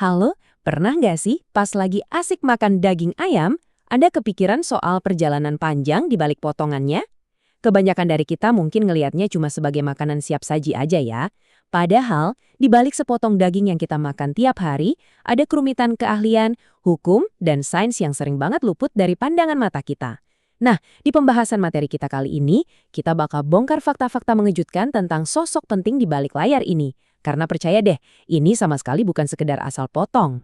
Halo, pernah nggak sih pas lagi asik makan daging ayam, ada kepikiran soal perjalanan panjang di balik potongannya? Kebanyakan dari kita mungkin ngelihatnya cuma sebagai makanan siap saji aja ya. Padahal, di balik sepotong daging yang kita makan tiap hari, ada kerumitan keahlian, hukum, dan sains yang sering banget luput dari pandangan mata kita. Nah, di pembahasan materi kita kali ini, kita bakal bongkar fakta-fakta mengejutkan tentang sosok penting di balik layar ini. Karena percaya deh, ini sama sekali bukan sekedar asal potong.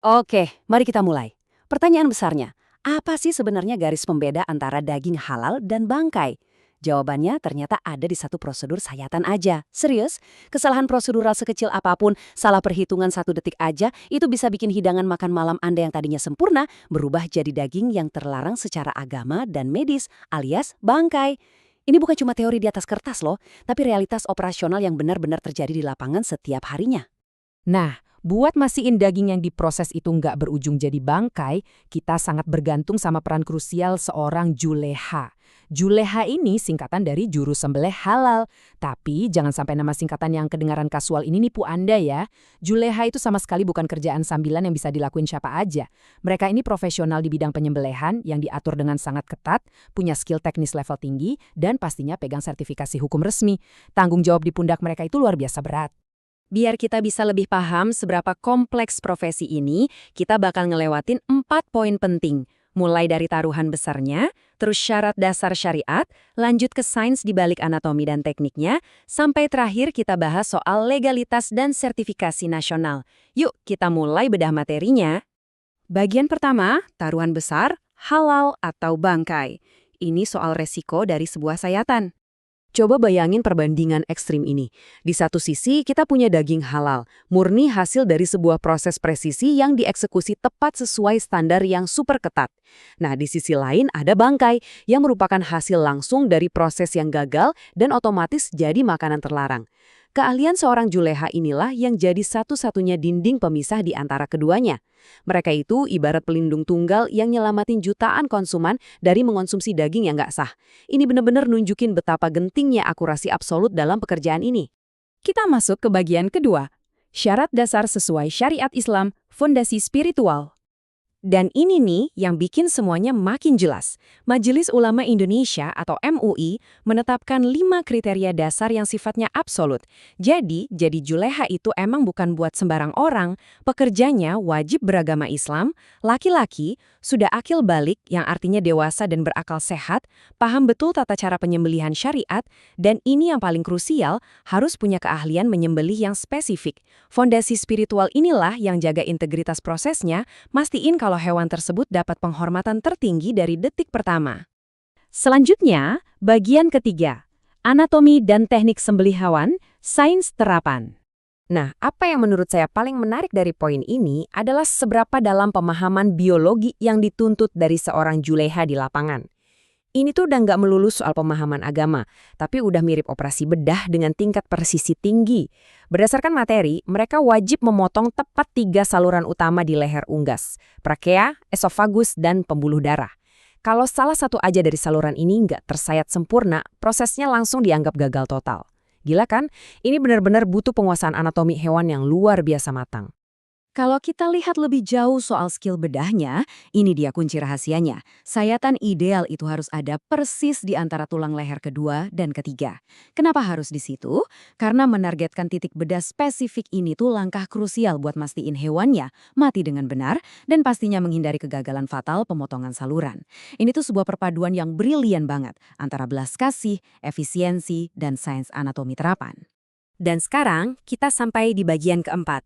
Oke, mari kita mulai. Pertanyaan besarnya, apa sih sebenarnya garis pembeda antara daging halal dan bangkai? Jawabannya ternyata ada di satu prosedur sayatan aja. Serius, kesalahan prosedural sekecil apapun, salah perhitungan 1 detik aja, itu bisa bikin hidangan makan malam Anda yang tadinya sempurna berubah jadi daging yang terlarang secara agama dan medis, alias bangkai. Ini bukan cuma teori di atas kertas loh, tapi realitas operasional yang benar-benar terjadi di lapangan setiap harinya. Nah, buat mastiin daging yang diproses itu nggak berujung jadi bangkai, kita sangat bergantung sama peran krusial seorang juleha. Juleha ini singkatan dari juru sembelih halal. Tapi jangan sampai nama singkatan yang kedengaran kasual ini nipu Anda ya. Juleha itu sama sekali bukan kerjaan sambilan yang bisa dilakuin siapa aja. Mereka ini profesional di bidang penyembelihan yang diatur dengan sangat ketat, punya skill teknis level tinggi, dan pastinya pegang sertifikasi hukum resmi. Tanggung jawab di pundak mereka itu luar biasa berat. Biar kita bisa lebih paham seberapa kompleks profesi ini, kita bakal ngelewatin 4 poin penting. Mulai dari taruhan besarnya, terus syarat dasar syariat, lanjut ke sains di balik anatomi dan tekniknya, sampai terakhir kita bahas soal legalitas dan sertifikasi nasional. Yuk, kita mulai bedah materinya. Bagian pertama, taruhan besar, halal atau bangkai. Ini soal resiko dari sebuah sayatan. Coba bayangin perbandingan ekstrim ini. Di satu sisi, kita punya daging halal, murni hasil dari sebuah proses presisi yang dieksekusi tepat sesuai standar yang super ketat. Nah, di sisi lain ada bangkai, yang merupakan hasil langsung dari proses yang gagal dan otomatis jadi makanan terlarang. Keahlian seorang juleha inilah yang jadi satu-satunya dinding pemisah di antara keduanya. Mereka itu ibarat pelindung tunggal yang nyelamatin jutaan konsumen dari mengonsumsi daging yang nggak sah. Ini benar-benar nunjukin betapa gentingnya akurasi absolut dalam pekerjaan ini. Kita masuk ke bagian kedua. Syarat dasar sesuai syariat Islam, fondasi spiritual. Dan ini nih yang bikin semuanya makin jelas. Majelis Ulama Indonesia atau MUI menetapkan 5 kriteria dasar yang sifatnya absolut. Jadi juleha itu emang bukan buat sembarang orang. Pekerjanya wajib beragama Islam, laki-laki, sudah akil balik yang artinya dewasa dan berakal sehat, paham betul tata cara penyembelihan syariat, dan ini yang paling krusial, harus punya keahlian menyembelih yang spesifik. Fondasi spiritual inilah yang jaga integritas prosesnya, mastiin kalau hewan tersebut dapat penghormatan tertinggi dari detik pertama. Selanjutnya, bagian ketiga, anatomi dan teknik sembelih hewan, sains terapan. Nah, apa yang menurut saya paling menarik dari poin ini adalah seberapa dalam pemahaman biologi yang dituntut dari seorang juleha di lapangan. Ini tuh udah nggak melulu soal pemahaman agama, tapi udah mirip operasi bedah dengan tingkat presisi tinggi. Berdasarkan materi, mereka wajib memotong tepat 3 saluran utama di leher unggas, trakea, esofagus, dan pembuluh darah. Kalau salah satu aja dari saluran ini nggak tersayat sempurna, prosesnya langsung dianggap gagal total. Gila kan? Ini benar-benar butuh penguasaan anatomi hewan yang luar biasa matang. Kalau kita lihat lebih jauh soal skill bedahnya, ini dia kunci rahasianya. Sayatan ideal itu harus ada persis di antara tulang leher kedua dan ketiga. Kenapa harus di situ? Karena menargetkan titik bedah spesifik ini tuh langkah krusial buat mastiin hewannya mati dengan benar dan pastinya menghindari kegagalan fatal pemotongan saluran. Ini tuh sebuah perpaduan yang brilian banget antara belas kasih, efisiensi, dan sains anatomi terapan. Dan sekarang kita sampai di bagian keempat.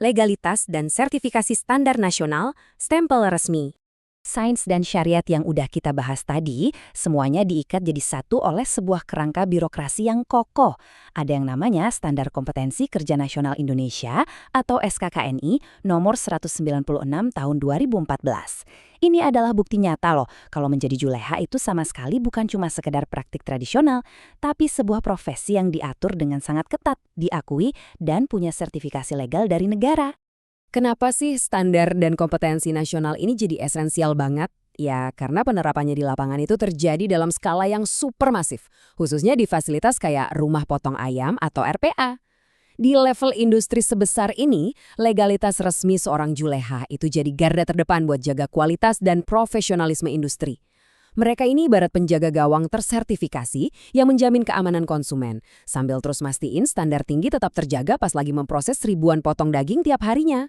Legalitas dan sertifikasi standar nasional, stempel resmi. Sains dan syariat yang udah kita bahas tadi, semuanya diikat jadi satu oleh sebuah kerangka birokrasi yang kokoh. Ada yang namanya Standar Kompetensi Kerja Nasional Indonesia atau SKKNI nomor 196 tahun 2014. Ini adalah bukti nyata loh, kalau menjadi juleha itu sama sekali bukan cuma sekedar praktik tradisional, tapi sebuah profesi yang diatur dengan sangat ketat, diakui, dan punya sertifikasi legal dari negara. Kenapa sih standar dan kompetensi nasional ini jadi esensial banget? Ya, karena penerapannya di lapangan itu terjadi dalam skala yang super masif, khususnya di fasilitas kayak rumah potong ayam atau RPA. Di level industri sebesar ini, legalitas resmi seorang juleha itu jadi garda terdepan buat jaga kualitas dan profesionalisme industri. Mereka ini ibarat penjaga gawang tersertifikasi yang menjamin keamanan konsumen, sambil terus mastiin standar tinggi tetap terjaga pas lagi memproses ribuan potong daging tiap harinya.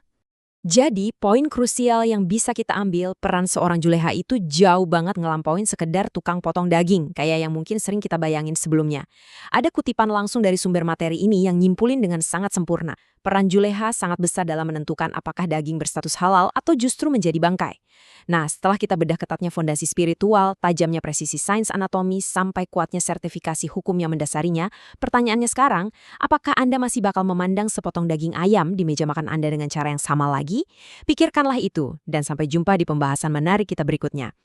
Jadi, poin krusial yang bisa kita ambil, peran seorang juleha itu jauh banget ngelampauin sekedar tukang potong daging, kayak yang mungkin sering kita bayangin sebelumnya. Ada kutipan langsung dari sumber materi ini yang nyimpulin dengan sangat sempurna. Peran juleha sangat besar dalam menentukan apakah daging berstatus halal atau justru menjadi bangkai. Nah, setelah kita bedah ketatnya fondasi spiritual, tajamnya presisi sains anatomi, sampai kuatnya sertifikasi hukum yang mendasarinya, pertanyaannya sekarang, apakah Anda masih bakal memandang sepotong daging ayam di meja makan Anda dengan cara yang sama lagi? Pikirkanlah itu, dan sampai jumpa di pembahasan menarik kita berikutnya.